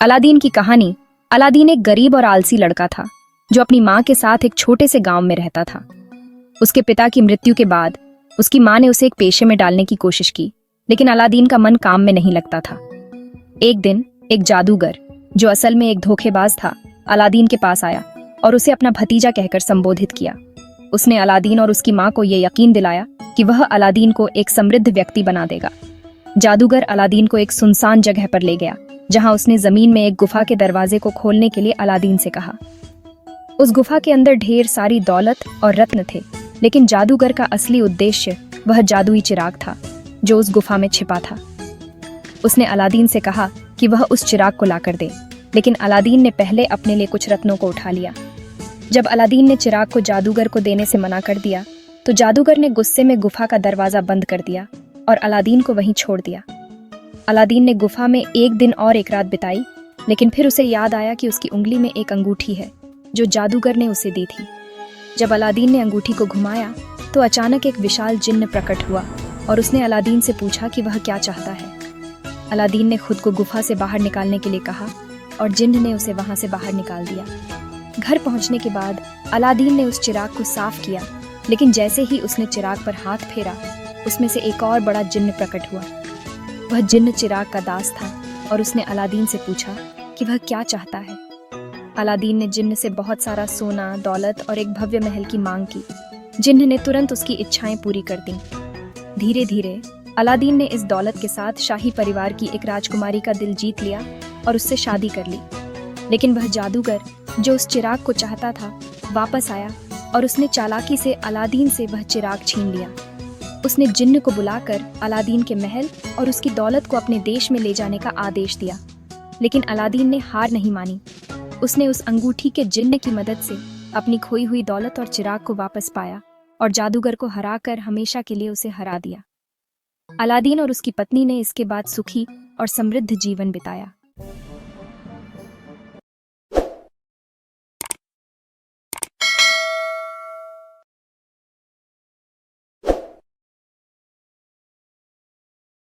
Aladdin की कहानी। Aladdin एक गरीब और आलसी लड़का था जो अपनी माँ के साथ एक छोटे से गांव में रहता था। उसके पिता की मृत्यु के बाद उसकी माँ ने उसे एक पेशे में डालने की कोशिश की, लेकिन अलादीन का मन काम में नहीं लगता था। एक दिन एक जादूगर, जो असल में एक धोखेबाज था, अलादीन के पास आया और उसे अपना भतीजा कहकर संबोधित किया। उसने अलादीन और उसकी माँ को यह यकीन दिलाया कि वह अलादीन को एक समृद्ध व्यक्ति बना देगा। जादूगर अलादीन को एक सुनसान जगह पर ले गया, जहां उसने जमीन में एक गुफा के दरवाजे को खोलने के लिए अलादीन से कहा। उस गुफा के अंदर ढेर सारी दौलत और रत्न थे, लेकिन जादूगर का असली उद्देश्य वह जादुई चिराग था जो उस गुफा में छिपा था। उसने अलादीन से कहा कि वह उस चिराग को लाकर दे, लेकिन अलादीन ने पहले अपने लिए कुछ रत्नों को उठा लिया। जब अलादीन ने चिराग को जादूगर को देने से मना कर दिया, तो जादूगर ने गुस्से में गुफा का दरवाजा बंद कर दिया और अलादीन को वहीं छोड़ दिया। अलादीन ने गुफा में एक दिन और एक रात बिताई, लेकिन फिर उसे याद आया कि उसकी उंगली में एक अंगूठी है जो जादूगर ने उसे दी थी। जब अलादीन ने अंगूठी को घुमाया तो अचानक एक विशाल जिन्न प्रकट हुआ और उसने अलादीन से पूछा कि वह क्या चाहता है। अलादीन ने खुद को गुफा से बाहर निकालने के लिए कहा और जिन्न ने उसे वहां से बाहर निकाल दिया। घर पहुंचने के बाद अलादीन ने उस चिराग को साफ किया, लेकिन जैसे ही उसने चिराग पर हाथ फेरा, उसमें से एक और बड़ा जिन्न प्रकट हुआ। वह जिन्न चिराग का दास था और उसने अलादीन से पूछा कि वह क्या चाहता है। अलादीन ने जिन्न से बहुत सारा सोना, दौलत और एक भव्य महल की मांग की। जिन्न ने तुरंत उसकी इच्छाएं पूरी कर दी। धीरे धीरे अलादीन ने इस दौलत के साथ शाही परिवार की एक राजकुमारी का दिल जीत लिया और उससे शादी कर ली। लेकिन वह जादूगर जो उस चिराग को चाहता था वापस आया और उसने चालाकी से अलादीन से वह चिराग छीन लिया। उसने जिन्न को बुलाकर अलादीन के महल और उसकी दौलत को अपने देश में ले जाने का आदेश दिया, लेकिन अलादीन ने हार नहीं मानी। उसने उस अंगूठी के जिन्न की मदद से अपनी खोई हुई दौलत और चिराग को वापस पाया और जादूगर को हराकर हमेशा के लिए उसे हरा दिया। अलादीन और उसकी पत्नी ने इसके बाद सुखी और समृद्ध जीवन बिताया।